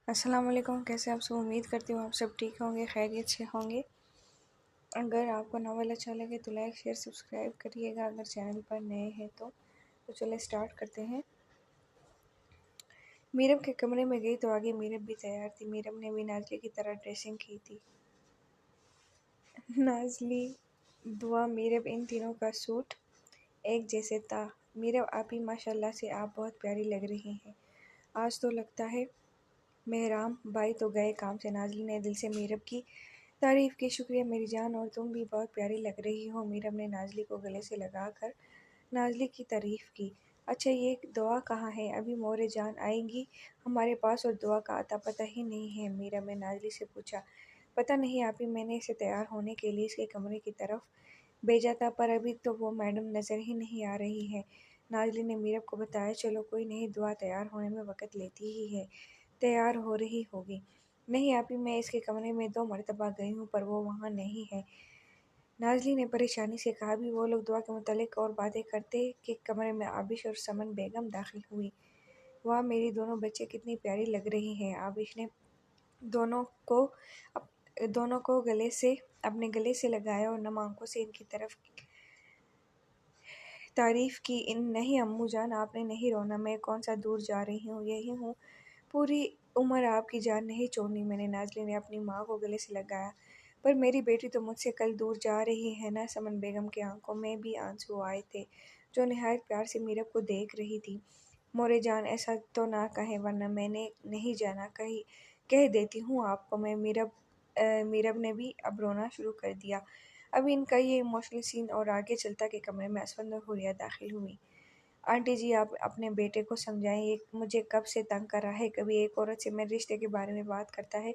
السلام علیکم، کیسے آپ سب؟ امید کرتی ہوں آپ سب ٹھیک ہوں گے، خیریت سے ہوں گے۔ اگر آپ کو ناول اچھا لگے تو لائک شیئر سبسکرائب کریے گا، اگر چینل پر نئے ہیں تو چلے سٹارٹ کرتے ہیں۔ میرب کے کمرے میں گئی تو آگے میرب بھی تیار تھی۔ میرب نے بھی نازلی کی طرح ڈریسنگ کی تھی۔ نازلی، دعا، میرب، ان تینوں کا سوٹ ایک جیسے تھا۔ میرب آپی، ماشاءاللہ سے آپ بہت پیاری لگ رہی ہیں آج تو لگتا ہے مہرام بھائی تو گئے کام سے۔ نازلی نے دل سے میرب کی تعریف کی۔ شکریہ میری جان، اور تم بھی بہت پیاری لگ رہی ہو۔ میرب نے نازلی کو گلے سے لگا کر نازلی کی تعریف کی۔ اچھا یہ دعا کہاں ہے؟ ابھی مورے جان آئیں گی ہمارے پاس اور دعا کا اتا پتہ ہی نہیں ہے۔ میرب نے نازلی سے پوچھا۔ پتہ نہیں آپی، میں نے اسے تیار ہونے کے لیے اس کے کمرے کی طرف بھیجا تھا، پر ابھی تو وہ میڈم نظر ہی نہیں آ رہی ہے۔ نازلی نے میرب کو بتایا۔ چلو کوئی نہیں، دعا تیار ہونے میں وقت لیتی ہی ہے، تیار ہو رہی ہوگی۔ نہیں آپی، میں اس کے کمرے میں 2 مرتبہ گئی ہوں پر وہ وہاں نہیں ہے۔ نازلی نے پریشانی سے کہا۔ ابھی وہ لوگ دعا کے متعلق اور باتیں کرتے کہ کمرے میں آبش اور سمن بیگم داخل ہوئی۔ واہ، میری دونوں بچے کتنی پیاری لگ رہی ہیں۔ آبش نے دونوں کو اپنے گلے سے لگایا اور نم آنکھوں سے ان کی طرف تعریف کی۔ نہیں امّو جان، آپ نے نہیں رونا، میں کون سا دور جا رہی ہوں، یہی ہوں، پوری عمر آپ کی جان نہیں چھوڑنی میں نے۔ نازلی نے اپنی ماں کو گلے سے لگایا۔ پر میری بیٹی تو مجھ سے کل دور جا رہی ہے نا۔ سمن بیگم کی آنکھوں میں بھی آنسو آئے تھے، جو نہایت پیار سے میرب کو دیکھ رہی تھی۔ مورے جان ایسا تو نہ کہیں، ورنہ میں نے نہیں جانا، کہہ دیتی ہوں آپ کو میں۔ میرب نے بھی اب رونا شروع کر دیا۔ ابھی ان کا یہ ایموشنل سین اور آگے چلتا کہ کمرے میں اسفند اور حوریہ داخل ہوئی۔ آنٹی جی، آپ اپنے بیٹے کو سمجھائیں، یہ مجھے کب سے تنگ کر رہا ہے۔ کبھی ایک عورت سے میرے رشتے کے بارے میں بات کرتا ہے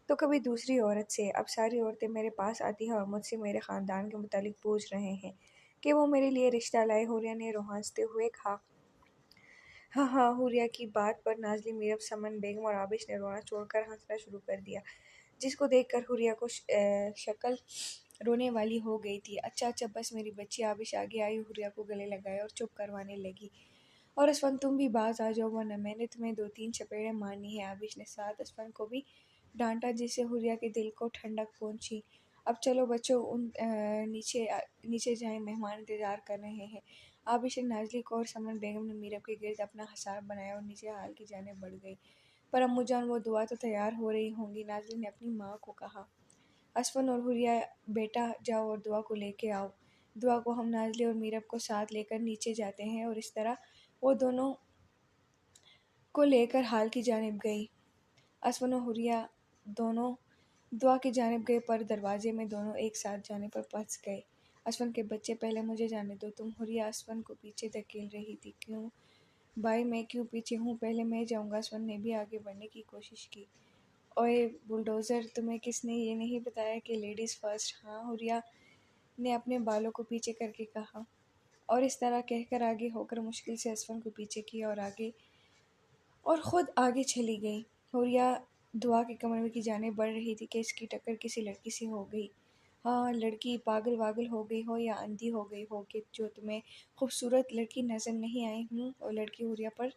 تو کبھی دوسری عورت سے۔ اب ساری عورتیں میرے پاس آتی ہیں اور مجھ سے میرے خاندان کے متعلق پوچھ رہے ہیں کہ وہ میرے لیے رشتہ لائے۔ حوریہ نے روح ہنستے ہوئے کہا۔ ہاں ہاں۔ حوریہ کی بات پر نازلی، میرب، سمن بیگم اور آبش نے رونا چھوڑ کر ہنسنا شروع کر دیا، جس کو دیکھ کر حوریہ کو شکل رونے والی ہو گئی تھی۔ اچھا بس میری بچی۔ آبش آگے آئی، حوریہ کو گلے لگایا اور چپ کروانے لگی۔ اور اسفند تم بھی باز آ جاؤ، ورنہ میں نے تمہیں 2-3 چپیڑیں مارنی ہیں۔ آبش نے ساتھ اسفند کو بھی ڈانٹا، جس سے حوریہ کے دل کو ٹھنڈک پہنچی۔ اب چلو بچوں، نیچے جائیں، مہمان انتظار کر رہے ہیں۔ آبش نے نازلی کو اور سمن بیگم نے میرب کے گرد اپنا حصار بنایا اور نیچے ہال کی جانب بڑھ گئی۔ پر امّو جان، وہ دعا تو تیار ہو رہی ہوں گی، نازلی نے اپنی ماں کو کہا۔ اسفند اور حوریہ، بیٹا جاؤ اور دعا کو لے کے آؤ۔ دعا کو ہم نازلی اور میرب کو ساتھ لے کر نیچے جاتے ہیں۔ اور اس طرح وہ دونوں کو لے کر ہال کی جانب گئی۔ اسفند اور حوریہ دونوں دعا کی جانب گئے، پر دروازے میں دونوں ایک ساتھ جانے پر پھنس گئے۔ اسفند کے بچے، پہلے مجھے جانے دو تم۔ حوریہ اسفند کو پیچھے دھکیل رہی تھی۔ کیوں بھائی، میں کیوں پیچھے ہوں، پہلے میں جاؤں گا۔ اسفند نے بھی آگے بڑھنے کی کوشش کی۔ اوئے بلڈوزر، تمہیں کس نے یہ نہیں بتایا کہ لیڈیز فرسٹ؟ ہاں، حوریہ نے اپنے بالوں کو پیچھے کر کے کہا، اور اس طرح کہہ کر آگے ہو کر مشکل سے اسفند کو پیچھے کیا اور خود آگے چلی گئی۔ حوریہ دعا کے کمرے کی جانب بڑھ رہی تھی کہ اس کی ٹکر کسی لڑکی سے ہو گئی۔ ہاں، لڑکی پاگل واگل ہو گئی ہو یا اندھی ہو گئی ہو کہ جو تمہیں خوبصورت لڑکی نظر نہیں آئی؟ اور لڑکی حوریہ پر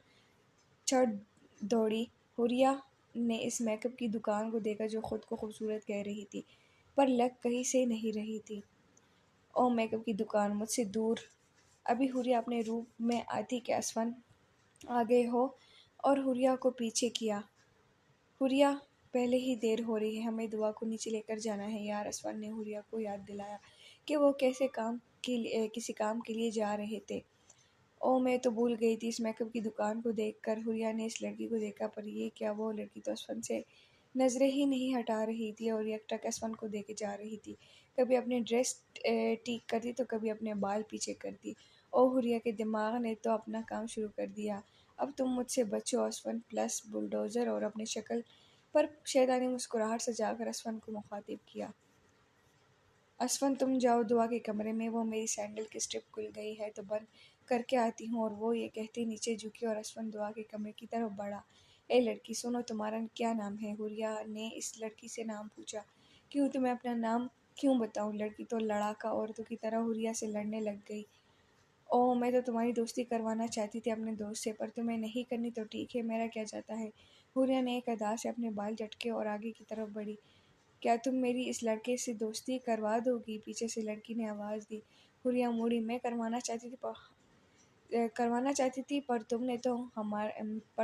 چڑھ دوڑی۔ حوریہ نے اس میک اپ کی دکان کو دیکھا جو خود کو خوبصورت کہہ رہی تھی، پر لگ کہیں سے نہیں رہی تھی۔ او میک اپ کی دکان، مجھ سے دور۔ ابھی حوریہ اپنے روپ میں آتی کہ اسفند آ گئے ہو اور حوریہ کو پیچھے کیا۔ حوریہ، پہلے ہی دیر ہو رہی ہے، ہمیں دعا کو نیچے لے کر جانا ہے یار۔ اسفند نے حوریہ کو یاد دلایا کہ وہ کسی کام کے لیے جا رہے تھے۔ او میں تو بھول گئی تھی۔ اس میک اپ کی دکان کو دیکھ کر حوریہ نے اس لڑکی کو دیکھا، پر یہ کیا، وہ لڑکی تو اسفند سے نظریں ہی نہیں ہٹا رہی تھی اور یکٹک اسفند کو دیکھے جا رہی تھی۔ کبھی اپنی ڈریس ٹھیک کرتی تو کبھی اپنے بال پیچھے کرتی۔ او حوریہ کے دماغ نے تو اپنا کام شروع کر دیا۔ اب تم مجھ سے بچو۔ اسفند پلس بلڈوزر اور اپنی شکل پر شیطانی مسکراہٹ سجا کر اسفند کو مخاطب کیا۔ اسفند، تم جاؤ دعا کے کمرے میں، وہ میری سینڈل کی اسٹرپ کھل گئی ہے تو بند کر کے آتی ہوں۔ اور وہ یہ کہتے نیچے جھکی اور اسفند دعا کے کمرے کی طرف بڑھا۔ اے لڑکی سنو، تمہارا کیا نام ہے؟ حوریہ نے اس لڑکی سے نام پوچھا۔ کیوں، تمہیں اپنا نام کیوں بتاؤں؟ لڑکی تو لڑاکا عورتوں کی طرح حوریہ سے لڑنے لگ گئی۔ او میں تو تمہاری دوستی کروانا چاہتی تھی اپنے دوست سے، پر تمہیں نہیں کرنی تو ٹھیک ہے، میرا کیا جاتا ہے۔ حوریہ نے ایک ادا سے اپنے بال جھٹکے اور آگے کی طرف بڑھی۔ کیا تم میری اس لڑکے سے دوستی کروا دو گی؟ پیچھے سے لڑکی نے آواز دی۔ حوریہ موڑی۔ میں کروانا چاہتی تھی پر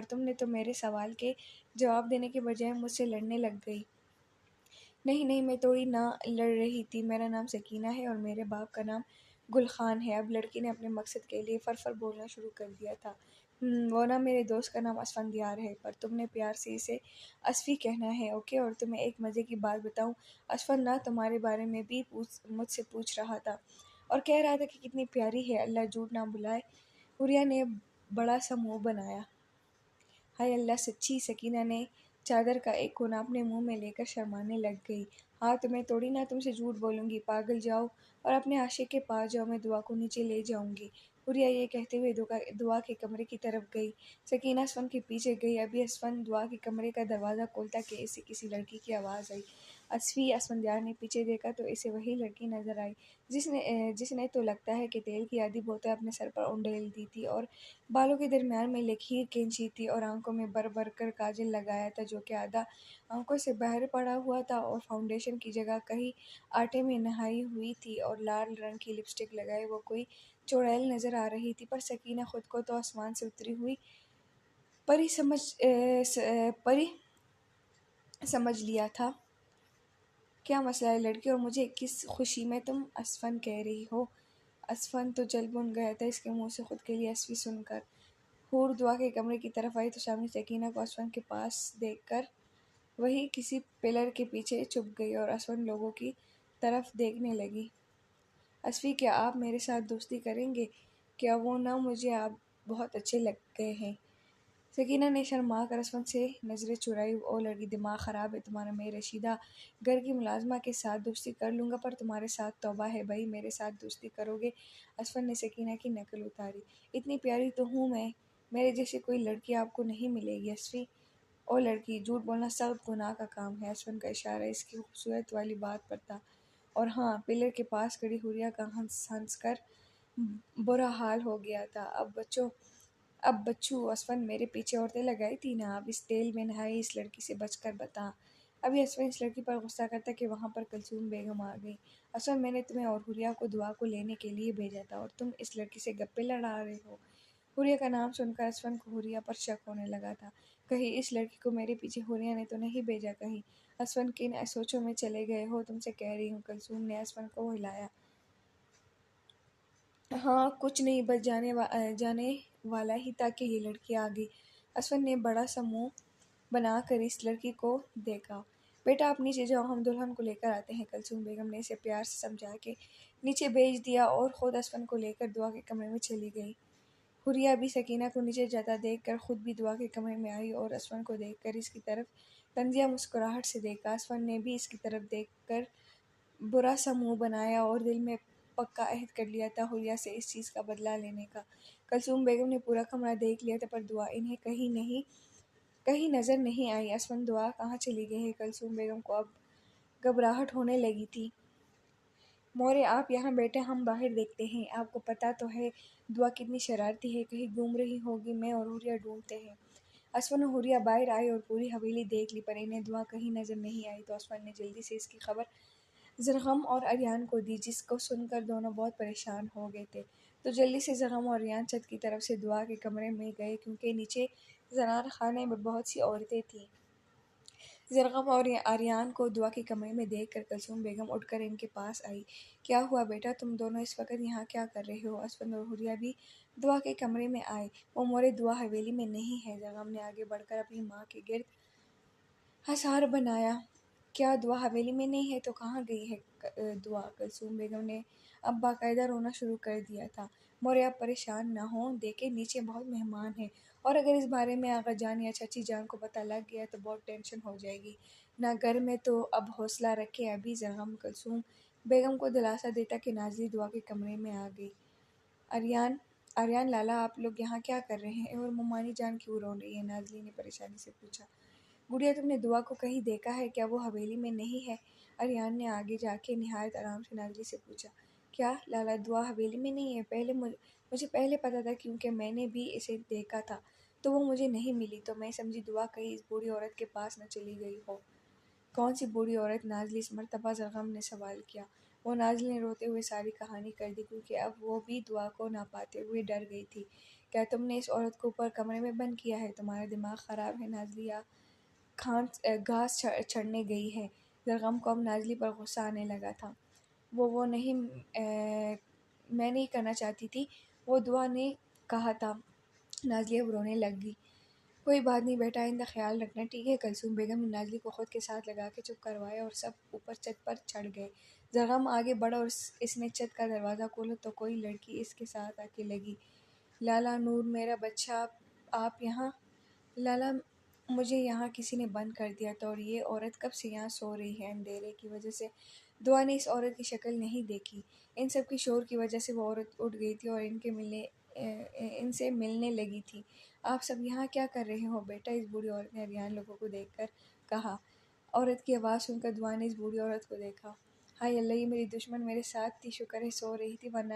تم نے تو میرے سوال کے جواب دینے کے بجائے مجھ سے لڑنے لگ گئی۔ نہیں نہیں، میں توڑی نہ لڑ رہی تھی، میرا نام سکینہ ہے اور میرے باپ کا نام گل خان ہے۔ اب لڑکی نے اپنے مقصد کے لیے فر بولنا شروع کر دیا تھا۔ وہ نا، میرے دوست کا نام اسفندیار ہے، پر تم نے پیار سے اسے اسفی کہنا ہے، اوکے؟ اور تمہیں ایک مزے کی بات بتاؤں، اسفند نا تمہارے بارے میں بھی مجھ سے پوچھ رہا تھا اور کہہ رہا تھا کہ کتنی پیاری ہے، اللہ جھوٹ نہ بلائے۔ حوریہ نے بڑا سا منہ بنایا۔ ہائے اللہ سچی! سکینہ نے چادر کا ایک کونا اپنے منہ میں لے کر شرمانے لگ گئی۔ ہاں تو میں توڑی نہ تم سے جھوٹ بولوں گی، پاگل! جاؤ اور اپنے عاشق کے پاس جاؤ، میں دعا کو نیچے لے جاؤں گی۔ حوریہ یہ کہتے ہوئے دعا کے کمرے کی طرف گئی۔ سکینہ اسفند کے پیچھے گئی۔ ابھی اسفند دعا کے کمرے کا دروازہ کھولتا کہ اسے کسی لڑکی کی آواز آئی، اسفی! اسفندیار نے پیچھے دیکھا تو اسے وہی لڑکی نظر آئی جس نے تو لگتا ہے کہ تیل کی آدھی بوتل اپنے سر پر انڈیل دی تھی اور بالوں کے درمیان میں لکیر کھینچی تھی اور آنکھوں میں بھر کر کاجل لگایا تھا جو کہ آدھا آنکھوں سے باہر پڑا ہوا تھا اور فاؤنڈیشن کی جگہ کہیں آٹے میں نہائی ہوئی تھی اور لال رنگ کی لپسٹک لگائے وہ کوئی چڑیل نظر آ رہی تھی۔ پر سکینہ خود کو تو آسمان سے اتری ہوئی پری سمجھ لیا تھا۔ کیا مسئلہ ہے لڑکی، اور مجھے کس خوشی میں تم اسفند کہہ رہی ہو؟ اسفند تو جل بھن گیا تھا اس کے منہ سے خود کے لیے اسفی سن کر۔ حور دعا کے کمرے کی طرف آئی تو سامنے سکینہ کو اسفند کے پاس دیکھ کر وہی کسی پلر کے پیچھے چھپ گئی اور اسفند لوگوں کی طرف دیکھنے لگی۔ اسفی، کیا آپ میرے ساتھ دوستی کریں گے؟ کیا وہ نہ مجھے آپ بہت اچھے لگ گئے ہیں۔ سکینہ نے شرما کر اسفند سے نظریں چرائی۔ او لڑکی، دماغ خراب ہے تمہارا؟ میں رشیدہ گھر کی ملازمہ کے ساتھ دوستی کر لوں گا، پر تمہارے ساتھ توبہ ہے بھائی، میرے ساتھ دوستی کرو گے؟ اسفند نے سکینہ کی نقل اتاری۔ اتنی پیاری تو ہوں میں، میرے جیسی کوئی لڑکی آپ کو نہیں ملے گی اسفی۔ او لڑکی، جھوٹ بولنا سخت گناہ کا کام ہے۔ اسفند کا اشارہ اس کی خوبصورت والی بات پر تھا۔ اور ہاں، پلر کے پاس کھڑی حوریہ کا ہنس کر برا حال ہو گیا تھا۔ اب بچو، اسفند میرے پیچھے عورتیں لگائی تھی نا، اب اس تیل میں نہائی اس لڑکی سے بچ کر بتا۔ ابھی اسفند اس لڑکی پر غصہ کرتا کہ وہاں پر کلثوم بیگم آ گئی۔ اسفند، میں نے تمہیں اور حوریہ کو دعا کو لینے کے لیے بھیجا تھا اور تم اس لڑکی سے گپیں لڑا رہے ہو۔ حوریہ کا نام سن کر اسفند کو حوریہ پر شک ہونے لگا تھا۔ کہیں اس لڑکی کو میرے پیچھے حوریہ نے تو نہیں بھیجا کہیں؟ اسفند، کن سوچوں میں چلے گئے ہو؟ تم سے کہہ رہی ہوں۔ کلثوم نے اسفند کو ہلایا۔ ہاں کچھ نہیں، بس جانے والا ہی تھا کہ یہ لڑکی آ گئی۔ اسفند نے بڑا سا منہ بنا کر اس لڑکی کو دیکھا۔ بیٹا آپ نیچے جاؤ، ہم دلہن کو لے کر آتے ہیں۔ کلثوم بیگم نے اسے پیار سے سمجھا کے نیچے بھیج دیا اور خود اسفند کو لے کر دعا کے کمرے میں چلی گئی۔ حوریہ بھی سکینہ کو نیچے جاتا دیکھ کر خود بھی دعا کے کمرے میں آئی اور اسفند کو دیکھ کر اس کی طرف طنزیہ مسکراہٹ سے دیکھا۔ اسفند نے بھی اس کی طرف دیکھ کر برا سا منہ بنایا اور دل میں پکا عہد کر لیا تھا حوریہ سے اس چیز کا بدلہ لینے کا۔ کلثوم بیگم نے پورا کمرہ دیکھ لیا تھا پر دعا انہیں کہیں نظر نہیں آئی۔ اسفند، دعا کہاں چلی گئی ہے؟ کلثوم بیگم کو اب گھبراہٹ ہونے لگی تھی۔ مورے آپ یہاں بیٹھے، ہم باہر دیکھتے ہیں۔ آپ کو پتہ تو ہے دعا کتنی شرارتی ہے، کہیں گم رہی ہوگی، میں اور حوریہ ڈھونڈتے ہیں۔ اسفند اور حوریہ باہر آئے اور پوری حویلی دیکھ لی پر انہیں دعا کہیں نظر نہیں آئی تو اسفند نے جلدی سے اس کی خبر زرغم اور اریان کو دی، جس کو سن کر دونوں بہت پریشان ہو گئے تھے۔ تو جلدی سے زرغم اور اریان چھت کی طرف سے دعا کے کمرے میں گئے کیونکہ نیچے زنان خانے میں بہت سی عورتیں تھیں۔ زرغم اور اریان کو دعا کے کمرے میں دیکھ کر کلثوم بیگم اٹھ کر ان کے پاس آئی۔ کیا ہوا بیٹا، تم دونوں اس وقت یہاں کیا کر رہے ہو؟ اسفند اور حوریہ بھی دعا کے کمرے میں آئے۔ وہ مورے دعا حویلی میں نہیں ہے۔ زرغم نے آگے بڑھ کر اپنی ماں کے گرد حصار بنایا۔ کیا دعا حویلی میں نہیں ہے تو کہاں گئی ہے دعا؟ کلثوم بیگم نے اب باقاعدہ رونا شروع کر دیا تھا۔ مورے آپ پریشان نہ ہوں، دیکھیں نیچے بہت مہمان ہیں اور اگر اس بارے میں آغا جان یا چچی جان کو پتہ لگ گیا تو بہت ٹینشن ہو جائے گی نا گھر میں، تو اب حوصلہ رکھیں ابھی۔ زرغم کلثوم بیگم کو دلاسا دیتا کہ نازلی دعا کے کمرے میں آ گئی۔ اریان لالا، آپ لوگ یہاں کیا کر رہے ہیں اور ممانی جان کیوں رو رہی ہے؟ نازلی نے پریشانی سے پوچھا۔ گڑیا، تم نے دعا کو کہیں دیکھا ہے کیا؟ وہ حویلی میں نہیں ہے؟ اریان نے آگے جا کے نہایت آرام سے نازلی سے پوچھا۔ کیا لالا، دعا حویلی میں نہیں ہے؟ مجھے پہلے پتہ تھا کیونکہ میں نے بھی اسے دیکھا تھا، تو وہ مجھے نہیں ملی، تو میں سمجھی دعا کہیں اس بوڑھی عورت کے پاس نہ چلی گئی ہو۔ کون سی بوڑھی عورت نازلی؟ اس مرتبہ زرغم نے سوال کیا۔ وہ نازلی نے روتے ہوئے ساری کہانی کر دی، کیونکہ اب وہ بھی دعا کو نہ پاتے ہوئے ڈر گئی تھی۔ کیا تم نے اس عورت کو اوپر کمرے میں بند کیا ہے؟ تمہارا دماغ خراب ہے نازلی، یا گھاس چڑھنے گئی ہے؟ زرغم کو اب نازلی پر غصہ آنے لگا تھا۔ وہ نہیں، میں نہیں کرنا چاہتی تھی، وہ دعا نے کہا تھا۔ نازلی اب رونے لگ گئی۔ کوئی بات نہیں بیٹا، آئندہ خیال رکھنا، ٹھیک ہے؟ کلثوم بیگم نے نازلی کو خود کے ساتھ لگا کے چپ کروایا اور سب اوپر چھت پر چڑھ گئے۔ زرغم آگے بڑھا اور اس نے چھت کا دروازہ کھولا تو کوئی لڑکی اس کے ساتھ آ کے لگی۔ لالا نور میرا بچہ، آپ یہاں؟ لالا مجھے یہاں کسی نے بند کر دیا تھا، اور یہ عورت کب سے یہاں سو رہی ہے؟ اندھیرے کی وجہ سے دعا نے اس عورت کی شکل نہیں دیکھی۔ ان سب کی شور کی وجہ سے وہ عورت اٹھ گئی تھی اور ان سے ملنے لگی تھی۔ آپ سب یہاں کیا کر رہے ہو بیٹا؟ اس بوڑھی عورت نے عریان لوگوں کو دیکھ کر کہا۔ عورت کی آواز سن کر دعا نے اس بوڑھی عورت کو دیکھا۔ ہائے اللہ، یہ میری دشمن میرے ساتھ تھی، شکر ہے سو رہی تھی، ورنہ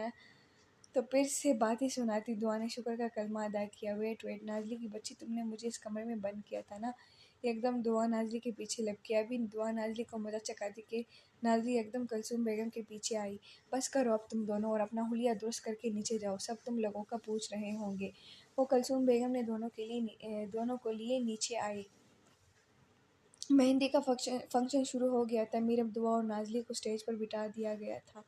تو پھر سے باتیں سناتی۔ دعا نے شکر کا کلمہ ادا کیا۔ ویٹ، نازلی کی بچی، تم نے مجھے اس کمرے میں بند کیا تھا نا؟ ایک دم دعا نازلی کے پیچھے لپکی۔ ابھی دعا نازلی کو مزہ چکھاتی کہ نازلی ایک دم کلثوم بیگم کے پیچھے آئی۔ بس کرو اب تم دونوں، اور اپنا حلیہ درست کر کے نیچے جاؤ، سب تم لوگوں کا پوچھ رہے ہوں گے۔ وہ کلثوم بیگم نے دونوں کو لیے نیچے آئے۔ مہندی کا فنکشن شروع ہو گیا تھا۔ میرب، دعا اور نازلی کو سٹیج پر بٹھا دیا گیا تھا۔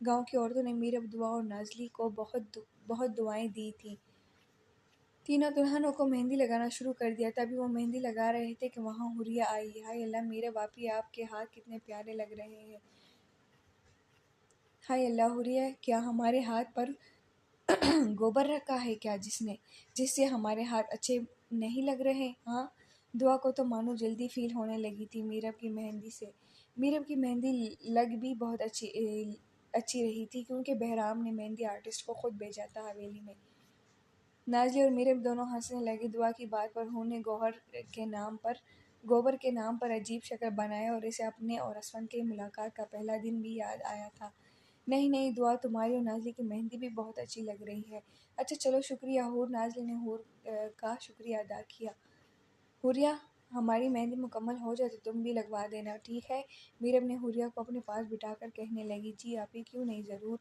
گاؤں کی عورتوں نے میرب، دعا اور نازلی کو بہت دعائیں دی تھیں۔ تینوں دلہنوں کو مہندی لگانا شروع کر دیا تھا۔ ابھی وہ مہندی لگا رہے تھے کہ وہاں حوریہ آئی۔ ہائے اللہ میرب آپی، آپ کے ہاتھ کتنے پیارے لگ رہے ہیں۔ ہائے اللہ حوریہ، کیا ہمارے ہاتھ پر گوبر رکھا ہے کیا جس سے ہمارے ہاتھ اچھے نہیں لگ رہے؟ ہاں؟ دعا کو تو مانو جلدی فیل ہونے لگی تھی میرب کی مہندی سے۔ میرب کی مہندی لگ بھی بہت اچھی رہی تھی، کیونکہ بہرام نے مہندی آرٹسٹ کو خود بھیجا تھا حویلی میں۔ نازلی اور میرب دونوں ہنسنے لگے۔ دعا کی بات پر انہوں نے گوبر کے نام پر عجیب شکل بنایا اور اسے اپنے اور اسفند کے ملاقات کا پہلا دن بھی یاد آیا تھا۔ نہیں دعا، تمہاری اور نازلی کی مہندی بھی بہت اچھی لگ رہی ہے۔ اچھا چلو شکریہ حور۔ نازلی نے حور کا شکریہ ادا کیا۔ حوریہ، ہماری مہندی مکمل ہو جائے تو تم بھی لگوا دینا، ٹھیک ہے؟ میرب نے حوریہ کو اپنے پاس بٹھا کر کہنے لگی۔ جی آپی، کیوں نہیں، ضرور۔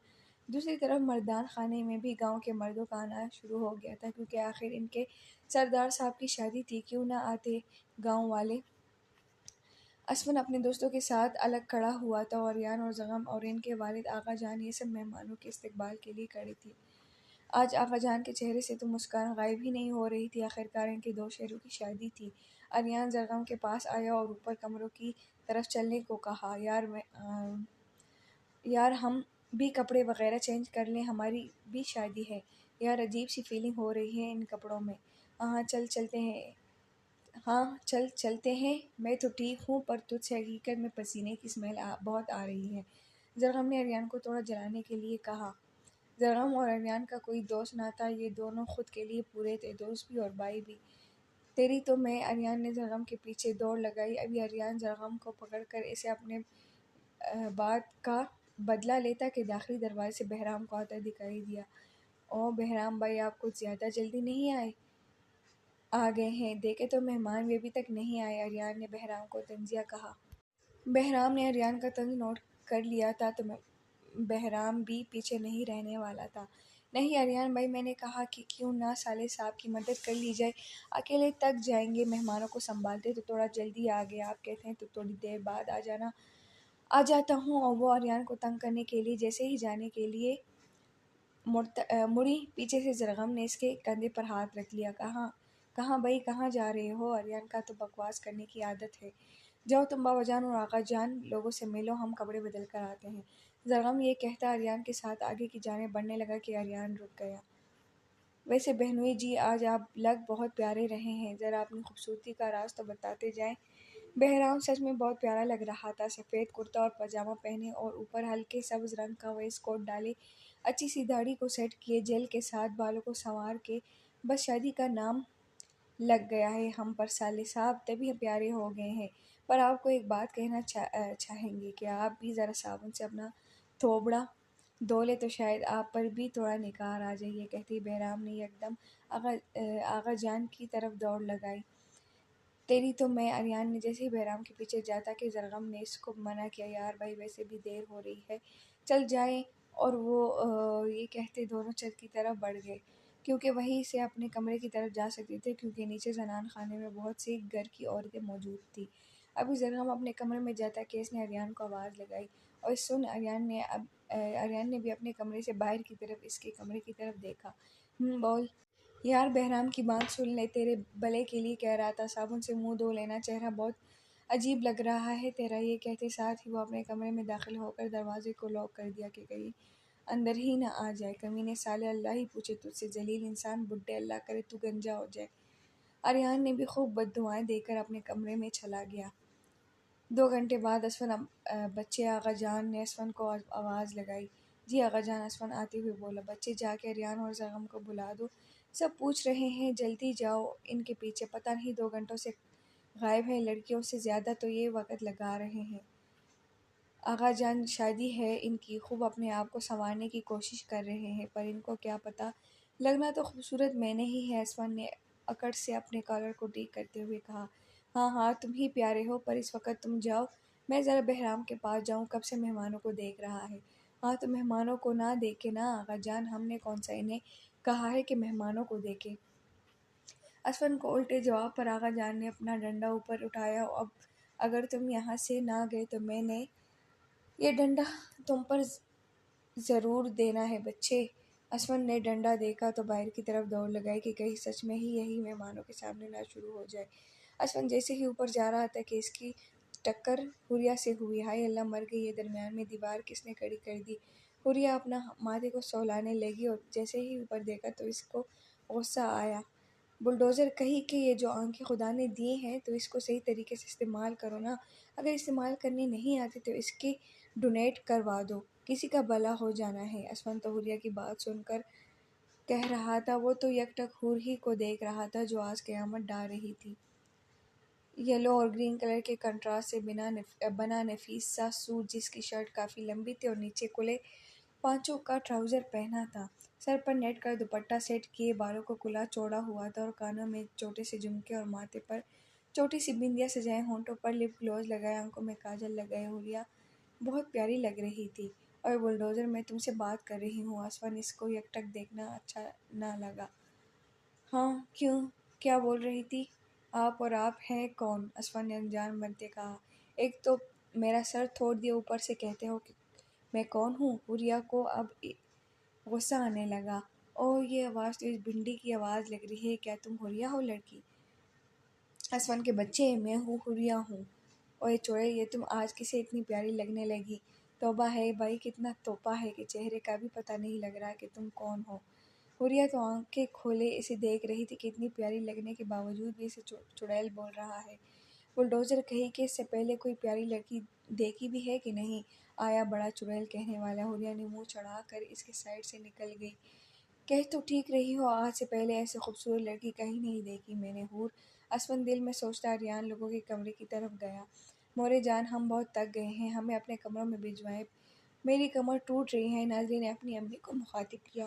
دوسری طرف مردان خانے میں بھی گاؤں کے مردوں کا آنا شروع ہو گیا تھا، کیونکہ آخر ان کے سردار صاحب کی شادی تھی، کیوں نہ آتے گاؤں والے۔ اسفند اپنے دوستوں کے ساتھ الگ کھڑا ہوا تھا، اور عریان اور زرغم اور ان کے والد آغا جان یہ سب مہمانوں کے استقبال کے لیے کھڑے تھے۔ آج آغا جان کے چہرے سے تو مسکان غائب ہی نہیں ہو رہی تھی۔ آخرکار ان کے دو شہروں کی شادی تھی۔ عریان زرغم کے پاس آیا اور اوپر کمروں کی طرف چلنے کو کہا۔ یار ہم بھی کپڑے وغیرہ چینج کر لیں، ہماری بھی شادی ہے یار، عجیب سی فیلنگ ہو رہی ہے ان کپڑوں میں۔ ہاں چل چلتے ہیں، میں تو ٹھیک ہوں، پر تجھ سے حقیقت میں پسینے کی اسمیل بہت آ رہی ہے، زرغم نے عریان کو تھوڑا جلانے کے لیے کہا۔ زرغم اور عریان کا کوئی دوست نہ تھا، یہ دونوں خود کے لیے پورے تھے، دوست بھی اور بھائی بھی۔ تیری تو میں، عریان نے زرغم کے پیچھے دوڑ لگائی۔ ابھی عریان زرغم کو پکڑ کر اسے اپنے بات کا بدلہ لیتا کہ داخلی دروازے سے بہرام کو آتا دکھائی دیا۔ او بہرام بھائی، آپ کچھ زیادہ جلدی نہیں آ گئے ہیں، دیکھے تو مہمان بھی ابھی تک نہیں آئے، عریان نے بہرام کو طنزیہ کہا۔ بہرام نے عریان کا طنز نوٹ کر لیا تھا، تو بہرام بھی پیچھے نہیں رہنے والا تھا۔ نہیں عریان بھائی، میں نے کہا کہ کیوں نہ صالح صاحب کی مدد کر لی جائے، اکیلے تک جائیں گے مہمانوں کو سنبھالتے، تو تھوڑا جلدی آ گئے، آپ کہتے ہیں تو تھوڑی دیر بعد آ جاتا ہوں۔ اور وہ عریان کو تنگ کرنے کے لیے جیسے ہی جانے کے لیے مڑی، پیچھے سے زرغم نے اس کے کندھے پر ہاتھ رکھ لیا۔ کہاں بھائی، کہاں جا رہے ہو؟ عریان کا تو بکواس کرنے کی عادت ہے، جاؤ تم بابا جان اور آقا جان لوگوں سے ملو، ہم کپڑے بدل کر آتے ہیں۔ زرغم یہ کہتا عریان کے ساتھ آگے کی جانب بڑھنے لگا کہ عریان رک گیا۔ ویسے بہنوئی جی، آج آپ لگ بہت پیارے رہے ہیں، ذرا اپنی خوبصورتی کا راز تو بتاتے جائیں۔ بہرام سچ میں بہت پیارا لگ رہا تھا، سفید کرتا اور پاجامہ پہنے اور اوپر ہلکے سبز رنگ کا ویسٹ کوٹ ڈالے، اچھی سی داڑھی کو سیٹ کیے، جیل کے ساتھ بالوں کو سنوار کے، بس شادی کا نام لگ گیا ہے ہم پر صالح صاحب، تبھی پیارے ہو گئے ہیں۔ پر آپ کو ایک بات کہنا چاہیں گے کہ آپ بھی ذرا صابن سے اپنا تھوبڑا دولے تو شاید آپ پر بھی تھوڑا نکار آ جائے، یہ کہتی بہرام نے یکدم آغا جان کی طرف دوڑ لگائی۔ تیری تو میں اریان نے جیسے ہی بہرام کے پیچھے جاتا کہ زرغم نے اس کو منع کیا، یار بھائی ویسے بھی دیر ہو رہی ہے، چل جائیں، اور وہ یہ کہتے دونوں چھت کی طرف بڑھ گئے، کیونکہ وہیں سے اپنے کمرے کی طرف جا سکتے تھے، کیونکہ نیچے زنان خانے میں بہت سی گھر کی عورتیں موجود تھیں۔ ابھی زرغم اپنے کمرے میں جاتا کہ اس نے اریان کو آواز لگائی، اور سن اریان نے بھی اپنے کمرے سے باہر کی طرف اس کے کمرے کی طرف دیکھا۔ بول یار، بہرام کی بات سن لے، تیرے بھلے کے لیے کہہ رہا تھا، صابن سے منہ دھو لینا، چہرہ بہت عجیب لگ رہا ہے تیرا۔ یہ کہتے ساتھ ہی وہ اپنے کمرے میں داخل ہو کر دروازے کو لاک کر دیا کہ کہیں اندر ہی نہ آ جائے۔ کمینے سالے، اللہ ہی پوچھے تجھ سے، ذلیل انسان، بڈھے، اللہ کرے تو گنجا ہو جائے۔ اریان نے بھی خوب بد دعائیں دے کر اپنے کمرے میں چلا گیا۔ 2 گھنٹے بعد اسفن بچے آغا جان نے اسفن کو آواز لگائی۔ جی آغا جان، اسفن آتے ہوئے بولا۔ بچے، جا کے اریان اور زرغم کو بلا دو، سب پوچھ رہے ہیں، جلدی جاؤ ان کے پیچھے، پتہ نہیں 2 گھنٹوں سے غائب ہیں، لڑکیوں سے زیادہ تو یہ وقت لگا رہے ہیں۔ آغا جان شادی ہے ان کی، خوب اپنے آپ کو سنوارنے کی کوشش کر رہے ہیں، پر ان کو کیا پتہ، لگنا تو خوبصورت میں نے ہی ہے۔ اسفن نے اکڑ سے اپنے کالر کو ٹھیک کرتے ہوئے کہا۔ ہاں ہاں، تم ہی پیارے ہو، پر اس وقت تم جاؤ، میں ذرا بہرام کے پاس جاؤں، کب سے مہمانوں کو دیکھ رہا ہے۔ ہاں تو مہمانوں کو نہ دیکھے نا آغا جان، ہم نے کون سا انہیں کہا ہے کہ مہمانوں کو دیکھے۔ اسفن کو الٹے جواب پر آغا جان نے اپنا ڈنڈا اوپر اٹھایا۔ اب اگر تم یہاں سے نہ گئے تو میں نے یہ ڈنڈا تم پر ضرور دینا ہے بچے۔ اسفن نے ڈنڈا دیکھا تو باہر کی طرف دوڑ لگائی کہ کہیں سچ میں ہی یہی مہمانوں کے سامنے نہ شروع ہو جائے۔ اسفن جیسے ہی اوپر جا رہا تھا کہ اس کی ٹکر حوریہ سے ہوئی۔ ہائے اللہ، مر گئی، یہ درمیان میں دیوار کس نے کھڑی کر دی۔ حوریہ اپنا ماتھے کو سہلانے لگی، اور جیسے ہی اوپر دیکھا تو اس کو غصہ آیا۔ بلڈوزر کہیں کہ یہ جو آنکھیں خدا نے دی ہیں تو اس کو صحیح طریقے سے استعمال کرو نا، اگر استعمال کرنی نہیں آتی تو اس کی ڈونیٹ کروا دو، کسی کا بھلا ہو جانا ہے۔ اسفن تو حوریہ کی بات سن کر کہہ رہا تھا، وہ تو یک ٹک حور ہی کو دیکھ رہا تھا جو آج قیامت ڈھا رہی تھی۔ یلو اور گرین کلر کے کنٹراسٹ سے بنا نفیس سا سوٹ، جس کی شرٹ کافی لمبی تھی اور نیچے کھلے پانچوں کا ٹراؤزر پہنا تھا، سر پر نیٹ کا دوپٹہ سیٹ کیے، بالوں کو کھلا چھوڑا ہوا تھا، اور کانوں میں چھوٹے سے جھمکے اور ماتھے پر چھوٹی سی بندیاں سجائے، ہونٹوں پر لپ گلوز لگائے، آنکھوں میں کاجل لگائے حوریہ بہت پیاری لگ رہی تھی۔ اور بلڈوزر، میں تم سے بات کر رہی ہوں۔ اسفن اس کو یک ٹک دیکھنا اچھا نہ لگا۔ ہاں کیوں، کیا بول رہی تھی آپ، اور آپ ہیں کون؟ اسفن نے انجان بنتے کہا۔ ایک تو میرا سر توڑ دیا، اوپر سے کہتے ہو کہ میں کون ہوں۔ حوریہ کو اب غصہ آنے لگا۔ اوہ، یہ آواز تو اس بھنڈی کی آواز لگ رہی ہے، کیا تم حوریہ ہو لڑکی؟ اسفن کے بچے، میں ہوں، حوریہ ہوں۔ اوہ چوڑے، یہ تم آج کسے اتنی پیاری لگنے لگی؟ توبہ ہے بھائی، کتنا توپا ہے کہ چہرے کا بھی پتہ نہیں لگ رہا کہ تم کون ہو۔ حوریہ تو آنکھیں کھولے اسے دیکھ رہی تھی کہ اتنی پیاری لگنے کے باوجود بھی اسے چڑیل بول رہا ہے۔ بلڈوزر کہیں کہ اس سے پہلے کوئی پیاری لڑکی دیکھی بھی ہے کہ نہیں آیا بڑا چڑیل کہنے والا۔ حوریہ نے منہ چڑھا کر اس کے سائڈ سے نکل گئی۔ کہہ تو ٹھیک رہی ہو، آج سے پہلے ایسی خوبصورت لڑکی کہیں نہیں دیکھی میں نے حور۔ اسفن دل میں سوچتا اریان لوگوں کے کمرے کی طرف گیا۔ مورے جان، ہم بہت تک گئے ہیں، ہمیں اپنے کمروں میں بھجوائیں، میری کمر ٹوٹ رہی ہے۔ نازلی نے اپنی امی کو مخاطب کیا۔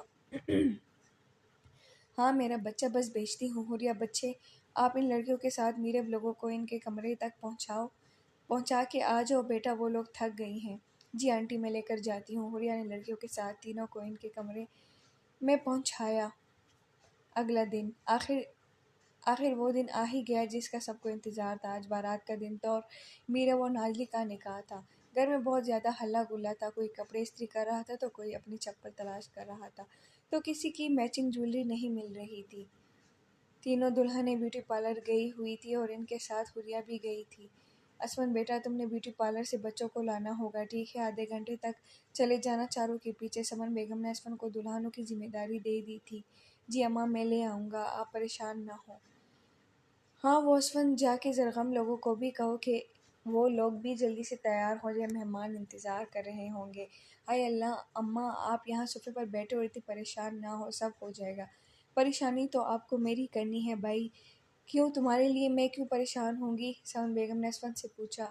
ہاں میرا بچہ، بس بھیجتی ہوں۔ حوریہ، بچے آپ ان لڑکیوں کے ساتھ میرے لوگوں کو ان کے کمرے تک پہنچا کے آ جاؤ بیٹا، وہ لوگ تھک گئی ہیں۔ جی آنٹی، میں لے کر جاتی ہوں۔ حوریہ نے لڑکیوں کے ساتھ تینوں کو ان کے کمرے میں پہنچایا۔ اگلا دن آخر وہ دن آ ہی گیا جس کا سب کو انتظار تھا۔ آج بارات کا دن تھا اور میرا و نازلی کا نکاح تھا۔ گھر میں بہت زیادہ ہلہ گلا تھا، کوئی کپڑے استری کر رہا تھا تو کوئی اپنی چپل تلاش کر رہا تھا، تو کسی کی میچنگ جویلری نہیں مل رہی تھی۔ تینوں دلہنیں بیوٹی پارلر گئی ہوئی تھی اور ان کے ساتھ حوریہ بھی گئی تھی۔ اسفن بیٹا، تم نے بیوٹی پارلر سے بچوں کو لانا ہوگا، ٹھیک ہے؟ آدھے گھنٹے تک چلے جانا چاروں کے پیچھے۔ سمن بیگم نے اسفن کو دلہنوں کی ذمہ داری دے دی تھی۔ جی اماں، میں لے آؤں گا، آپ پریشان نہ ہوں۔ ہاں وہ اسفن، جا کے زرغم لوگوں کو بھی کہو کہ وہ لوگ بھی جلدی سے تیار ہو جائیں، مہمان انتظار کر رہے ہوں گے۔ ہائے اللہ اماں، آپ یہاں صوفے پر بیٹھے اور اتنی پریشان نہ ہو، سب ہو جائے گا۔ پریشانی تو آپ کو میری کرنی ہے بھائی، کیوں تمہارے لیے میں کیوں پریشان ہوں گی؟ سمن بیگم نے اسفن سے پوچھا۔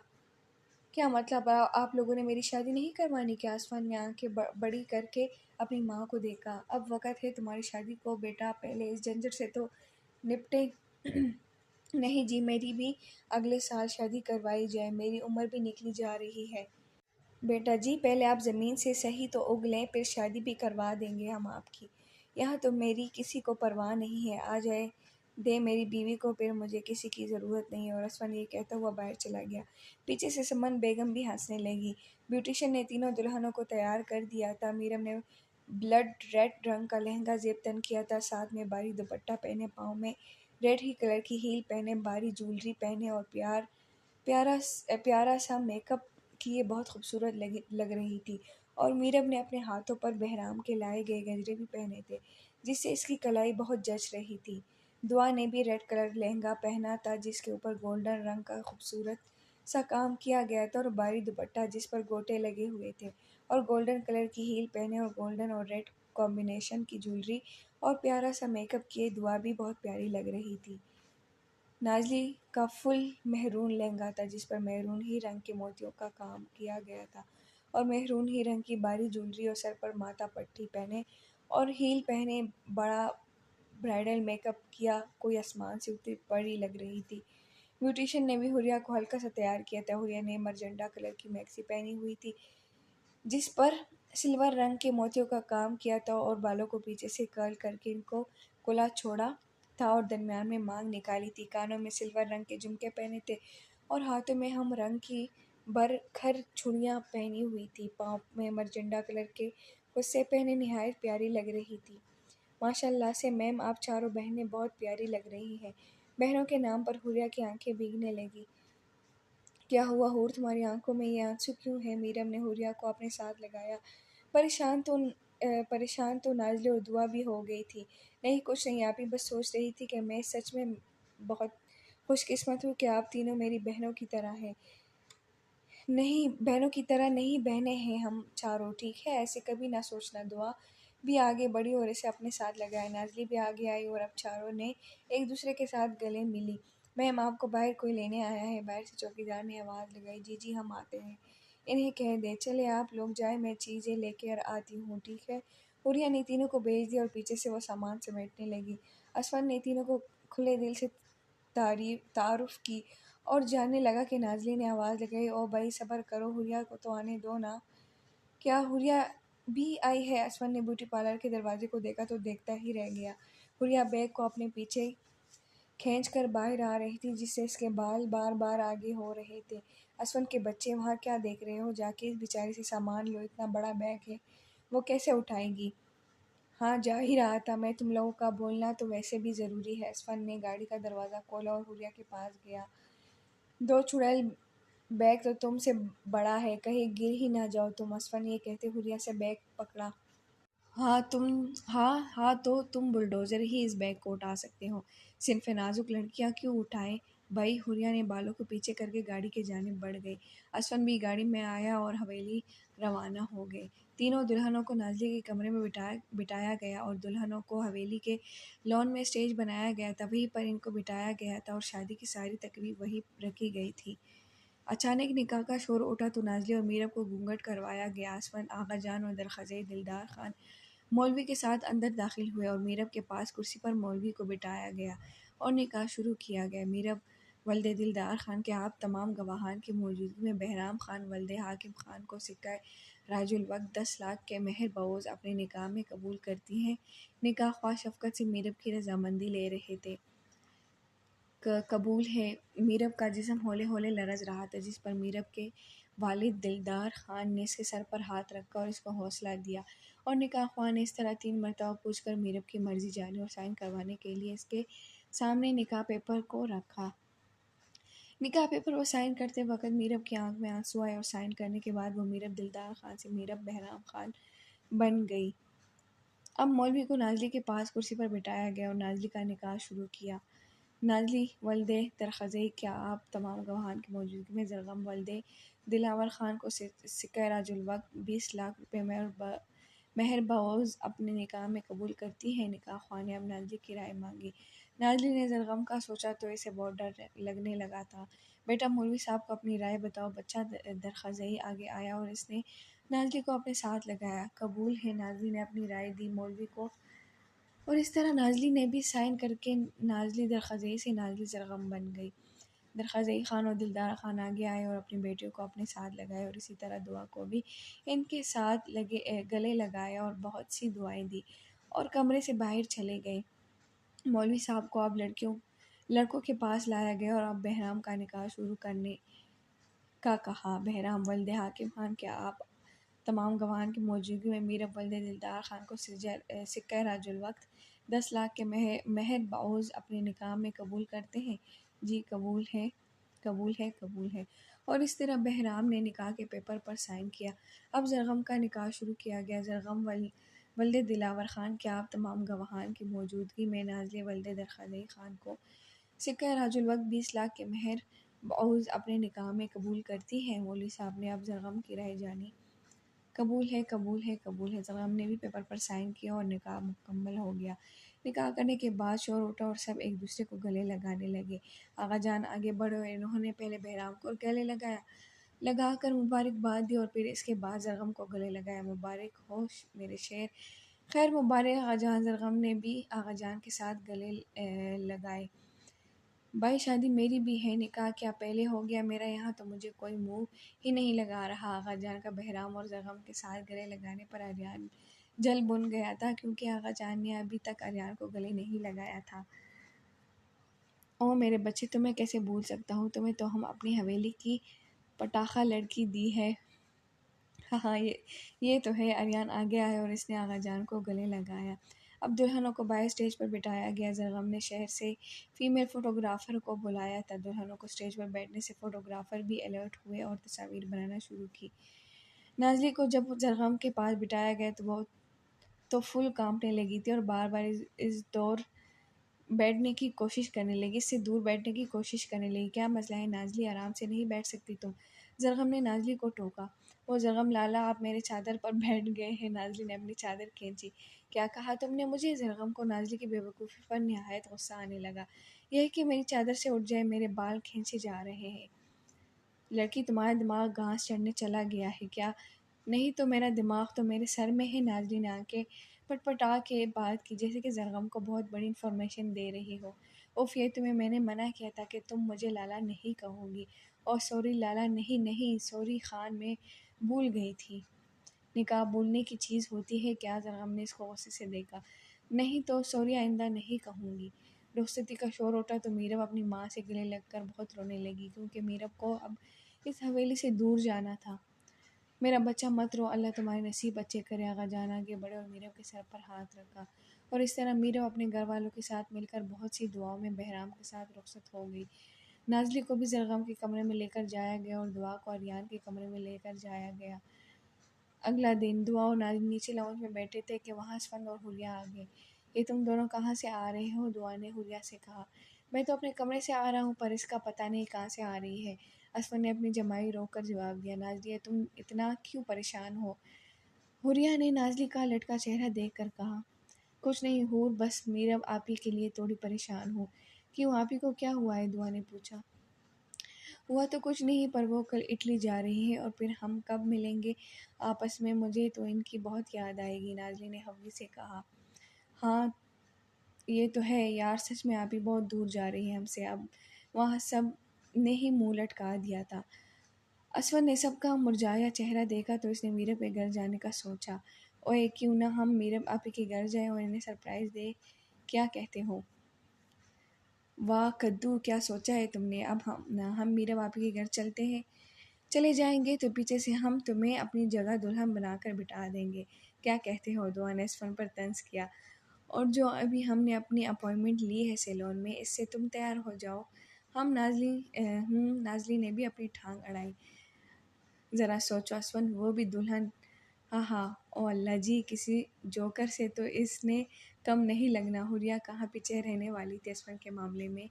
کیا مطلب آپ لوگوں نے میری شادی نہیں کروانی کیا؟ آسمان نے آنکھیں بڑی کر کے اپنی ماں کو دیکھا۔ اب وقت ہے تمہاری شادی کو بیٹا، پہلے اس جھنجھٹ سے تو نپٹے۔ نہیں جی، میری بھی اگلے سال شادی کروائی جائے، میری عمر بھی نکلی جا رہی ہے۔ بیٹا جی، پہلے آپ زمین سے صحیح تو اگ لیں، پھر شادی بھی کروا دیں گے ہم آپ کی۔ یہاں تو میری کسی کو پرواہ نہیں ہے، آ جائے دے میری بیوی کو، پھر مجھے کسی کی ضرورت نہیں ہے۔ اور اسفن یہ کہتا ہوا باہر چلا گیا۔ پیچھے سے سمن بیگم بھی ہنسنے لگی۔ بیوٹیشن نے تینوں دلہنوں کو تیار کر دیا تھا۔ میرم نے بلڈ ریڈ رنگ کا لہنگا زیب تن کیا تھا، ساتھ میں بھاری دوپٹہ پہنے، پاؤں میں ریڈ ہی کلر کی ہیل پہنے، بھاری جولری پہنے اور پیارا سا میک اپ کیے بہت خوبصورت لگ رہی تھی۔ اور میرب نے اپنے ہاتھوں پر بہرام کے لائے گئے گجرے بھی پہنے تھے، جس سے اس کی کلائی بہت جچ رہی تھی۔ دعا نے بھی ریڈ کلر لہنگا پہنا تھا، جس کے اوپر گولڈن رنگ کا خوبصورت سا کام کیا گیا تھا، اور بھاری دوپٹہ جس پر گوٹے لگے ہوئے تھے، اور گولڈن کلر کی ہیل پہنے، اور گولڈن اور ریڈ کمبینیشن کی جولری اور پیارا سا میک اپ کیے دعا بھی بہت پیاری لگ رہی تھی۔ نازلی کا فل مہرون لہنگا تھا، جس پر مہرون ہی رنگ کے موتیوں کا کام کیا گیا تھا، اور مہرون ہی رنگ کی بھاری جولری، اور سر پر ماتھا پٹی پہنے اور ہیل پہنے بڑا برائڈل میک اپ کیا کوئی آسمان سے اتری پری لگ رہی تھی۔ بیوٹیشن نے بھی حریہ کو ہلکا سا تیار کیا تھا۔ حریہ نے مرجنڈا کلر کی میکسی پہنی ہوئی تھی، جس پر سلور رنگ کے موتیوں کا کام کیا تھا، اور بالوں کو پیچھے سے کرل کر کے ان کو کلا چھوڑا تھا اور درمیان میں مانگ نکالی تھی۔ کانوں میں سلور رنگ کے جھمکے پہنے تھے، اور ہاتھوں میں ہم رنگ کی برکھر چوڑیاں پہنی ہوئی تھی۔ پاؤں میں مرجنڈا کلر کے خصے پہنے نہایت پیاری لگ رہی تھی۔ ماشاء اللہ سے میم، آپ چاروں بہنیں بہت پیاری لگ رہی ہیں۔ بہنوں کے نام پر حریہ کی آنکھیں بھیگنے لگی۔ کیا ہوا حور، تمہاری آنکھوں میں یہ آنسو کیوں ہیں؟ میرم نے حریہ کو اپنے ساتھ لگایا۔ پریشان تو نازلی اور دعا بھی ہو گئی تھی۔ نہیں کچھ نہیں، آپ ہی بس سوچ رہی تھی کہ میں سچ میں بہت خوش قسمت ہوں کہ آپ تینوں میری بہنوں کی طرح ہیں۔ نہیں بہنوں کی طرح نہیں، بہنیں ہیں ہم چاروں، ٹھیک ہے؟ ایسے کبھی نہ سوچنا۔ دعا بھی آگے بڑھی اور اسے اپنے ساتھ لگایا۔ نازلی بھی آگے آئی اور اب چاروں نے ایک دوسرے کے ساتھ گلے ملی۔ میم، آپ کو باہر کوئی لینے آیا ہے؟ باہر سے چوکیدار نے آواز لگائی۔ جی جی، ہم آتے ہیں، انہیں کہہ دیں چلے آپ لوگ جائیں، میں چیزیں لے کر آتی ہوں، ٹھیک ہے؟ حریہ نے تینوں کو بھیج دیا اور پیچھے سے وہ سامان سمیٹنے لگی۔ اسفند نے تینوں کو کھلے دل سے تعارف کی اور جاننے لگا کہ نازلی نے آواز لگائی، او بھائی صبر کرو، حریہ کو تو آنے دو نا۔ کیا حریہ بھی آئی ہے؟ اسفند نے بیوٹی پارلر کے دروازے کو دیکھا تو دیکھتا ہی رہ گیا۔ حریہ بیگ کو اپنے پیچھے کھینچ کر باہر آ رہی تھی، جس سے اس کے بال بار بار آگے ہو رہے تھے۔ اسفند کے بچے، وہاں کیا دیکھ رہے ہو؟ جا کے اس بیچاری سے سامان لو، اتنا بڑا بیگ ہے، وہ کیسے اٹھائے گی؟ ہاں جا ہی رہا تھا میں، تم لوگوں کا بولنا تو ویسے بھی ضروری ہے۔ اسفند نے گاڑی کا دروازہ کھولا اور حریہ کے پاس گیا۔ دو چڑیل بیگ تو تم سے بڑا ہے، کہیں گر ہی نہ جاؤ تم۔ اسفند یہ کہتے حریہ سے بیگ پکڑا۔ ہاں تو تم بلڈوزر ہی اس بیگ کو اٹھا سکتے ہو، صنف نازک لڑکیاں کیوں اٹھائیں بھائی؟ حریہ نے بالوں کو پیچھے کر کے گاڑی کی جانب بڑھ گئی۔ اسفند بھی گاڑی میں آیا اور حویلی روانہ ہو گئے۔ تینوں دلہنوں کو نازلی کے کمرے میں بٹھایا گیا اور دلہنوں کو حویلی کے لان میں اسٹیج بنایا گیا تھا، وہیں پر ان کو بٹھایا گیا تھا اور شادی کی ساری تقریب وہیں رکھی گئی تھی۔ اچانک نکاح کا شور اٹھا تو نازلی اور میرب کو گھونگھٹ کروایا گیا۔ اسفند، آغا جان اور درخزئی دلدار خان مولوی کے ساتھ اندر داخل ہوئے اور میرب کے پاس کرسی پر مولوی کو بٹھایا گیا اور نکاح شروع کیا گیا۔ میرب ولد دلدار خان کے آپ تمام گواہان کی موجودگی میں بہرام خان ولد حاکم خان کو سکہ راج الوقت 10 لاکھ کے مہر بعوض اپنے نکاح میں قبول کرتی ہیں۔ نکاح خواہ شفقت سے میرب کی رضامندی لے رہے تھے۔ قبول ہے۔ میرب کا جسم ہولے ہولے لرز رہا تھا، جس پر میرب کے والد دلدار خان نے اس کے سر پر ہاتھ رکھا اور اس کو حوصلہ دیا، اور نکاح خواہ نے اس طرح 3 مرتبہ پوچھ کر میرب کی مرضی جانی اور سائن کروانے کے لیے اس کے سامنے نکاح پیپر کو رکھا۔ نکاح پیپر پر سائن کرتے وقت میرب کی آنکھ میں آنسو آئے اور سائن کرنے کے بعد وہ میرب دلدار خان سے میرب بہرام خان بن گئی۔ اب مولوی کو نازلی کے پاس کرسی پر بٹھایا گیا اور نازلی کا نکاح شروع کیا۔ نازلی ولد درخزئی، کیا آپ تمام گواہان کی موجودگی میں زرغم ولد دلاور خان کو سکہ راج الوقت 20 لاکھ روپے مہر بعوض اپنے نکاح میں قبول کرتی ہیں؟ نکاح خواہ نے اب نازلی کی رائے مانگی۔ نازلی نے زرغم کا سوچا تو اسے بہت ڈر لگنے لگا تھا۔ بیٹا مولوی صاحب کو اپنی رائے بتاؤ۔ بچہ درخوازئی آگے آیا اور اس نے نازلی کو اپنے ساتھ لگایا۔ قبول ہے، نازلی نے اپنی رائے دی مولوی کو، اور اس طرح نازلی نے بھی سائن کر کے نازلی درخوازئی سے نازلی زرغم بن گئی۔ درخوازئی خان اور دلدار خان آگے آئے اور اپنی بیٹیوں کو اپنے ساتھ لگائے، اور اسی طرح دعا کو بھی ان کے ساتھ گلے لگایا اور بہت سی دعائیں دی اور کمرے سے باہر چلے گئے۔ مولوی صاحب کو اب لڑکوں کے پاس لایا گیا اور اب بہرام کا نکاح شروع کرنے کا کہا۔ بہرام ولد حاکم خان، کیا آپ تمام گواہان کی موجودگی میں میر اب ولد دلدار خان کو سکہ راج الوقت 10 لاکھ کے مہر بعوض اپنے نکاح میں قبول کرتے ہیں؟ جی قبول ہے، قبول ہے، قبول ہے۔ اور اس طرح بہرام نے نکاح کے پیپر پر سائن کیا۔ اب زرغم کا نکاح شروع کیا گیا۔ زرغم ولد دلاور خان، کیا آپ تمام گواہان کی موجودگی میں نازلی ولد درخوازئی خان کو سکہ راج الوقت 20 لاکھ کے مہر بعوض اپنے نکاح میں قبول کرتی ہیں؟ مولوی صاحب نے اب زرغم کی رائے جانی۔ قبول ہے، قبول ہے، قبول ہے۔ زرغم نے بھی پیپر پر سائن کیا اور نکاح مکمل ہو گیا۔ نکاح کرنے کے بعد شور اٹھا اور سب ایک دوسرے کو گلے لگانے لگے۔ آغا جان آگے بڑھے اور انہوں نے پہلے بہرام کو گلے لگا کر مبارکباد دی اور پھر اس کے بعد زرغم کو گلے لگایا۔ مبارک ہو میرے شیر، خیر مبارک آغا جان۔ زرغم نے بھی آغا جان کے ساتھ گلے لگائے۔ بھائی شادی میری بھی ہے، نکاح کیا پہلے ہو گیا؟ میرا یہاں تو مجھے کوئی منہ ہی نہیں لگا رہا۔ آغا جان کا بہرام اور زرغم کے ساتھ گلے لگانے پر اریان جل بن گیا تھا، کیونکہ آغا جان نے ابھی تک اریان کو گلے نہیں لگایا تھا۔ او میرے بچے، تمہیں کیسے بھول سکتا ہوں، تمہیں تو ہم اپنی حویلی کی پٹاخہ لڑکی دی ہے۔ ہاں یہ تو ہے۔ اریان آگے آیا اور اس نے آغا جان کو گلے لگایا۔ اب دلہنوں کو باہر اسٹیج پر بٹھایا گیا۔ زرغم نے شہر سے فیمیل فوٹوگرافر کو بلایا تھا۔ دلہنوں کو اسٹیج پر بیٹھنے سے فوٹوگرافر بھی الرٹ ہوئے اور تصاویر بنانا شروع کی۔ نازلی کو جب زرغم کے پاس بٹھایا گیا تو وہ تو فل کانپنے لگی تھی اور بار بار اس دور بیٹھنے کی کوشش کرنے لگی، اس سے دور بیٹھنے کی کوشش کرنے لگی۔ کیا مسئلہ ہے نازلی، آرام سے نہیں بیٹھ سکتی تم؟ زرغم نے نازلی کو ٹوکا۔ وہ زرغم لالا، آپ میرے چادر پر بیٹھ گئے ہیں۔ نازلی نے اپنی چادر کھینچی۔ کیا کہا تم نے مجھے؟ زرغم کو نازلی کی بے وقوفی پر نہایت غصہ آنے لگا۔ یہ کہ میری چادر سے اٹھ جائے، میرے بال کھینچے جا رہے ہیں۔ لڑکی، تمہارا دماغ گھاس چڑھنے چلا گیا ہے کیا؟ نہیں تو میرا دماغ تو میرے سر میں ہے۔ نازلی نے آنکھیں پٹپٹا کے بات کی جیسے کہ زرغم کو بہت بڑی انفارمیشن دے رہی ہو۔ اوف، یہ تمہیں میں نے منع کیا تھا کہ تم مجھے لالا نہیں کہو گی۔ اوہ سوری لالا، نہیں سوری خان، میں بھول گئی تھی۔ نکاح بھولنے کی چیز ہوتی ہے کیا؟ زرغم نے اس کو غصے سے دیکھا۔ نہیں تو سوری، آئندہ نہیں کہوں گی۔ رخصتی کا شور اٹھا تو میرب اپنی ماں سے گلے لگ کر بہت رونے لگی، کیونکہ میرب کو اب اس حویلی سے دور جانا تھا۔ میرا بچہ مت رو، اللہ تمہارے نصیب اچھے کرے۔ آغا جان آگے بڑھے اور میرب کے سر پر ہاتھ رکھا، اور اس طرح میرب اپنے گھر والوں کے ساتھ مل کر بہت سی دعاؤں میں بہرام کے ساتھ رخصت ہو گئی۔ نازلی کو بھی زرغم کے کمرے میں لے کر جایا گیا اور دعا کو اریان کے کمرے میں لے کر جایا گیا۔ اگلا دن دعا اور نازلی نیچے لاؤنج میں بیٹھے تھے کہ وہاں اسفند اور حلیہ آ گئے۔ یہ تم دونوں کہاں سے آ رہے ہو؟ دعا نے حلیہ سے کہا۔ میں تو اپنے کمرے سے آ رہا ہوں، پر اس کا پتہ نہیں کہاں سے آ رہی ہے۔ اسفند نے اپنی جمائی روک کر جواب دیا۔ نازلی، تم اتنا کیوں پریشان ہو؟ حلیہ نے نازلی کا لٹکا چہرہ دیکھ کر کہا۔ کچھ نہیں حور، بس میرب آپی کے لیے تھوڑی پریشان ہوں۔ کیوں، آپی کو کیا ہوا ہے؟ دعا نے پوچھا۔ ہوا تو کچھ نہیں، پر وہ کل اٹلی جا رہی ہیں، اور پھر ہم کب ملیں گے آپس میں؟ مجھے تو ان کی بہت یاد آئے گی، نازلی نے حوی سے کہا۔ ہاں یہ تو ہے یار، سچ میں آپی بہت دور جا رہی ہے ہم سے۔ اب وہاں سب نے ہی منہ لٹکا دیا تھا۔ اسفند نے سب کا مرجھایا چہرہ دیکھا تو اس نے میرب کے گھر جانے کا سوچا۔ اوئے کیوں نہ ہم میرب آپی کے گھر جائیں اور انہیں سرپرائز دیں، کیا کہتے ہو؟ واہ کدو، کیا سوچا ہے تم نے؟ اب ہم میرب آپی کے گھر چلتے ہیں۔ چلے جائیں گے تو پیچھے سے ہم تمہیں اپنی جگہ دلہن بنا کر بٹھا دیں گے، کیا کہتے ہو؟ دعا نے اسفند پر طنز کیا۔ اور جو ابھی ہم نے اپنی اپائنٹمنٹ لی ہے سیلون میں، اس سے تم تیار ہو جاؤ۔ نازلی نے بھی اپنی ٹانگ اڑائی۔ ذرا سوچو اسفند، وہ بھی دلہن؟ ہاں، او اللہ جی، کسی جوکر سے تو اس نے کم نہیں لگنا۔ حلیہ کہاں پیچھے رہنے والی تھی اسفند کے معاملے میں۔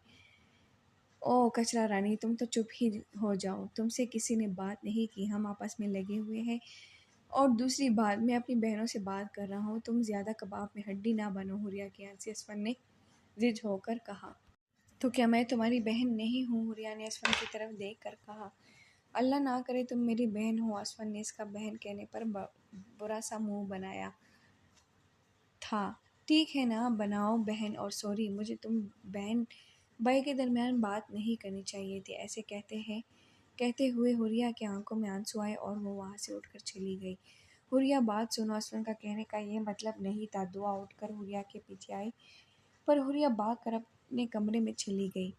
او کچرا رانی، تم تو چپ ہی ہو جاؤ، تم سے کسی نے بات نہیں کی، ہم آپس میں لگے ہوئے ہیں۔ اور دوسری بات، میں اپنی بہنوں سے بات کر رہا ہوں، تم زیادہ کباب میں ہڈی نہ بنو۔ حلیہ کی آنکھ سے اسفند نے زج ہو کر کہا۔ تو کیا میں تمہاری بہن نہیں ہوں؟ حوریہ نے اسفن کی طرف دیکھ کر کہا۔ اللہ نہ کرے تم میری بہن ہو۔ اسفن نے اس کا بہن کہنے پر برا سا منہ بنایا تھا۔ ٹھیک ہے نا، بناؤ بہن، اور سوری، مجھے تم بہن بھائی کے درمیان بات نہیں کرنی چاہیے تھی۔ ایسے کہتے ہوئے حوریہ کی آنکھوں میں آنسو آئے اور وہ وہاں سے اٹھ کر چلی گئی۔ حوریہ بات سنو، اسفن کا کہنے کا یہ مطلب نہیں تھا۔ دعا اٹھ کر حوریہ کے پیچھے آئی، پر حوریہ بھاگ کر اپنے کمرے میں چلی گئی۔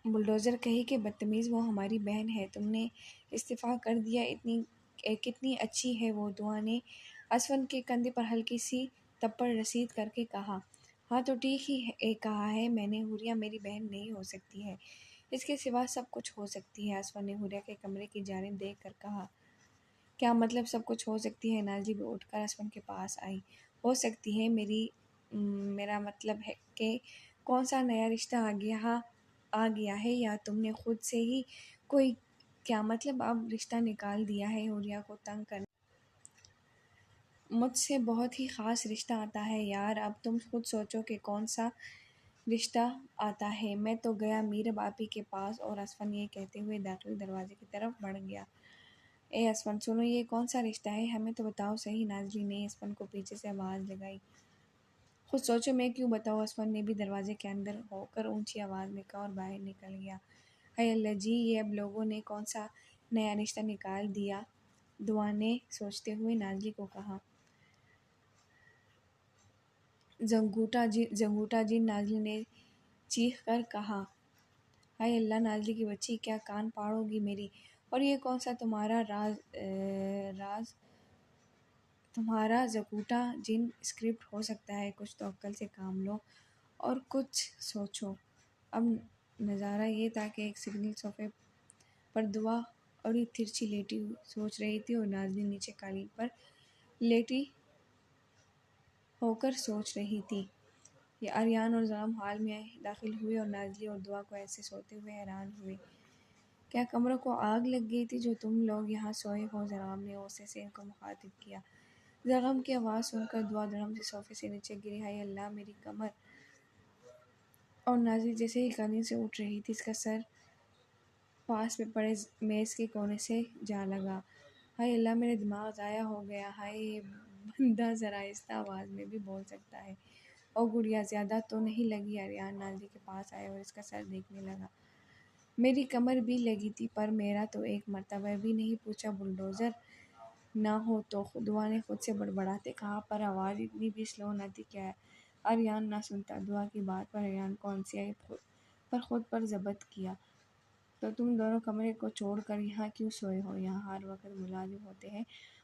بلڈوزر کہی کہ بدتمیز، وہ ہماری بہن ہے، تم نے استعفیٰ کر دیا، کتنی اچھی ہے وہ۔ دعا نے اسفن کے کندھے پر ہلکی سی تپڑ رسید کر کے کہا۔ ہاں تو ٹھیک ہی کہا ہے میں نے، حوریہ میری بہن نہیں ہو سکتی ہے، اس کے سوا سب کچھ ہو سکتی ہے۔ اسفن نے حوریہ کے کمرے کی جانب دیکھ کر کہا۔ کیا مطلب سب کچھ ہو سکتی ہے؟ نازلی بھی اٹھ کر اسفن کے پاس آئی۔ ہو سکتی ہے، میرا مطلب ہے کہ کون سا نیا رشتہ آ گیا ہے، یا تم نے خود سے ہی کوئی، کیا مطلب اب رشتہ نکال دیا ہے؟ حوریہ کو تنگ کرنے مجھ سے بہت ہی خاص رشتہ آتا ہے یار، اب تم خود سوچو کہ کون سا رشتہ آتا ہے۔ میں تو گیا میر باپی کے پاس، اور اسفن یہ کہتے ہوئے داخلی دروازے کی طرف بڑھ گیا۔ اے اسفن سنو، یہ کون سا رشتہ ہے، ہمیں تو بتاؤ صحیح۔ نازلی نے اسفن کو پیچھے سے آواز لگائی۔ خود سوچو، میں کیوں بتاؤں؟ اسفن نے بھی دروازے کے اندر ہو کر اونچی آواز میں کہا اور باہر نکل گیا۔ ہائے اللہ جی، یہ اب لوگوں نے کون سا نیا رشتہ نکال دیا؟ دعا نے سوچتے ہوئے نازلی کو کہا۔ زنگوٹا جن، نازلی نے چیخ کر کہا۔ ہائے اللہ نازلی کی بچی، کیا کان پھاڑو گی میری؟ اور یہ کون سا تمہارا راز تمہارا زکوٹا جن اسکرپٹ ہو سکتا ہے؟ کچھ تو عقل سے کام لو اور کچھ سوچو۔ اب نظارہ یہ تھا کہ ایک سنگل صوفے پر دعا اڑی ترچھی لیٹی سوچ رہی تھی، اور نازلی نیچے قالین پر لیٹی ہو کر سوچ رہی تھی۔ یہ آریان اور زغم حال میں داخل ہوئے اور نازلی اور دعا کو ایسے سوتے ہوئے حیران ہوئے۔ کیا کمروں کو آگ لگ گئی تھی جو تم لوگ یہاں سوئے ہو؟ زغم نے غصے سے ان کو مخاطب کیا۔ زغم کی آواز سن کر دعا دھڑم سے صوفے سے نیچے گری۔ ہائے اللہ میری کمر! اور نازلی جیسے ہی قالین سے اٹھ رہی تھی، اس کا سر پاس میں پڑے میز کے کونے سے جا لگا۔ ہائے اللہ میرا دماغ ضائع ہو گیا۔ ہائے، یہ بندہ ذرا آہستہ آواز میں بھی بول سکتا ہے۔ او گڑیا، زیادہ تو نہیں لگی؟ آریان نازلی کے پاس آیا اور اس کا سر دیکھنے لگا۔ میری کمر بھی لگی تھی، پر میرا تو ایک مرتبہ بھی نہیں پوچھا۔ بلڈوزر نہ ہو تو، دعا نے خود سے بڑبڑاتے کہا، پر آواز اتنی بھی سلو نہ تھی کہ آریان نہ سنتا۔ دعا کی بات پر آریان کو ہنسی آئی، پر خود پر ضبط کیا۔ تو تم دونوں کمرے کو چھوڑ کر یہاں کیوں سوئے ہو؟ یہاں ہر وقت ملازم ہوتے ہیں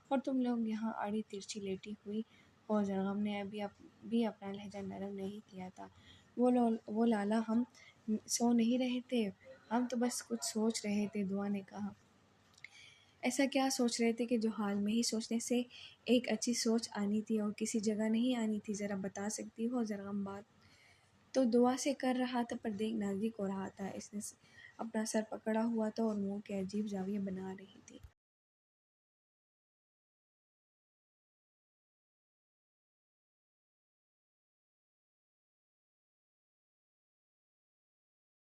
اور تم لوگ یہاں اڑی ترچھی لیٹی ہوئی ہو۔ زغم نے ابھی بھی اپنا لہجہ نرم نہیں کیا تھا۔ وہ لالا، ہم سو نہیں رہے تھے، ہم تو بس کچھ سوچ رہے تھے، دعا نے کہا۔ ایسا کیا سوچ رہے تھے کہ جو حال میں ہی سوچنے سے ایک اچھی سوچ آنی تھی اور کسی جگہ نہیں آنی تھی؟ ذرا بتا سکتی ہو؟ زغم بات تو دعا سے کر رہا تھا، پر دیکھ نازلی کو رہا تھا۔ اس نے اپنا سر پکڑا ہوا تھا اور منہ کے عجیب زاویے بنا رہی